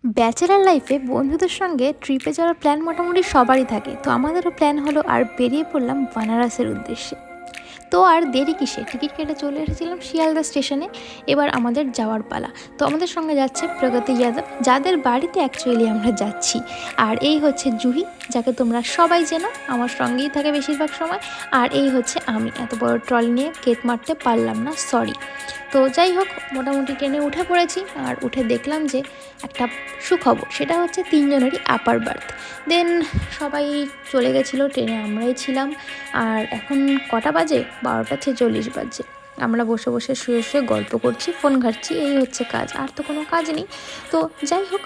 Bachelor লাইফে বন্ধুদের সঙ্গে ট্রিপে যাওয়ার প্ল্যান মোটামুটি সবারই থাকে। তো আমাদেরও প্ল্যান হলো আর বেরিয়ে পড়লাম বানারসের উদ্দেশ্যে। তো আর দেরি কিসে, টিকিট কেটে চলে এসেছিলাম শিয়ালদা স্টেশনে। এবার আমাদের যাওয়ার পালা। তো আমাদের সঙ্গে যাচ্ছে প্রগতি যাদব, যাদের বাড়িতে অ্যাকচুয়ালি আমরা যাচ্ছি। আর এই হচ্ছে জুহি, যাকে তোমরা সবাই চেনো, আমার সঙ্গেই থাকে বেশিরভাগ সময়। আর এই হচ্ছে আমি, এত বড় ট্রলি নিয়ে কেক মারতে পারলাম না, সরি। তো যাই হোক, মোটামুটি ট্রেনে উঠে পড়েছি। আর উঠে দেখলাম যে একটা সুখবর, সেটা হচ্ছে তিনজনেরই আপার বার্থ। দেন সবাই চলে গেছিলো, ট্রেনে আমরাই ছিলাম। আর এখন কটা বাজে? 12:46 বাজে। আমরা বসে বসে শুয়ে শুয়ে গল্প করছি, ফোন ঘাঁটছি, এই হচ্ছে কাজ, আর তো কোনো কাজ নেই। তো যাই হোক,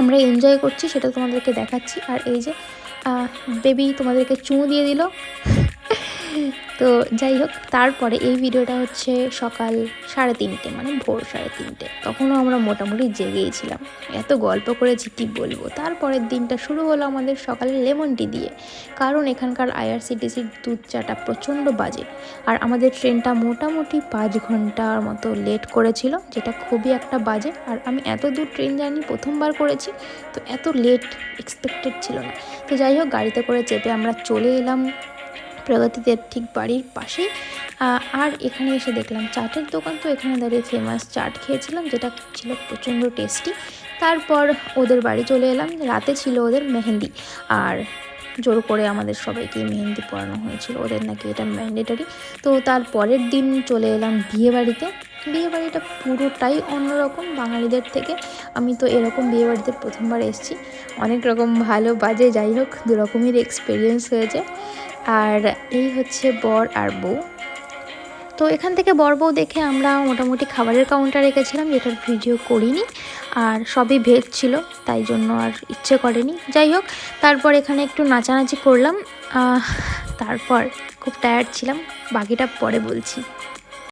আমরা এনজয় করছি, সেটা তোমাদেরকে দেখাচ্ছি। আর এই যে বেবি তোমাদেরকে চুমু দিয়ে দিল। তো যাই হোক, তারপরে এই ভিডিওটা হচ্ছে সকাল 3:30, মানে ভোর 3:30। তখনও আমরা মোটামুটি জেগেইছিলাম, এত গল্প করেছি কি বলবো। তারপরের দিনটা শুরু হলো আমাদের সকালে লেমন টি দিয়ে, কারণ এখানকার আইআরসিটিসির দুধ চাটা প্রচণ্ড বাজে। আর আমাদের ট্রেনটা মোটামুটি 5 ঘন্টার মতো লেট করেছিল, যেটা খুবই একটা বাজে। আর আমি এত দূর ট্রেন জার্নি প্রথমবার করেছি, তো এত লেট এক্সপেক্টেড ছিল না। তো যাই হোক, গাড়িতে করে চেপে আমরা চলে এলাম প্রগতিদের ঠিক বাড়ির পাশেই। আর এখানে এসে দেখলাম চাটের দোকান, তো এখানে দাঁড়িয়ে ফেমাস চাট খেয়েছিলাম, যেটা ছিল প্রচণ্ড টেস্টি। তারপর ওদের বাড়ি চলে এলাম, রাতে ছিল ওদের মেহেন্দি। আর জোর করে আমাদের সবাইকে মেহেন্দি পরানো হয়েছিল, ওদের নাকি এটা ম্যান্ডেটরি। তো তার পরের দিন চলে এলাম বিয়েবাড়িতে। বিয়েবাড়িটা পুরোটাই অন্যরকম বাঙালিদের থেকে। আমি তো এরকম বিয়েবাড়িতে প্রথমবার এসেছি, অনেক রকম ভালো বাজে, যাই হোক, দুরকমের এক্সপিরিয়েন্স হয়েছে। আর এই হচ্ছে বর আর বউ। তো এখান থেকে বর বউ দেখে আমরা মোটামুটি খাবারের কাউন্টার রেখেছিলাম, যেটার ভিডিও করিনি। আর সবই ভেজ ছিল, তাই জন্য আর ইচ্ছে করেনি। যাই হোক, তারপর এখানে একটু নাচানাচি করলাম। তারপর খুব টায়ার্ড ছিলাম, বাকিটা পরে বলছি।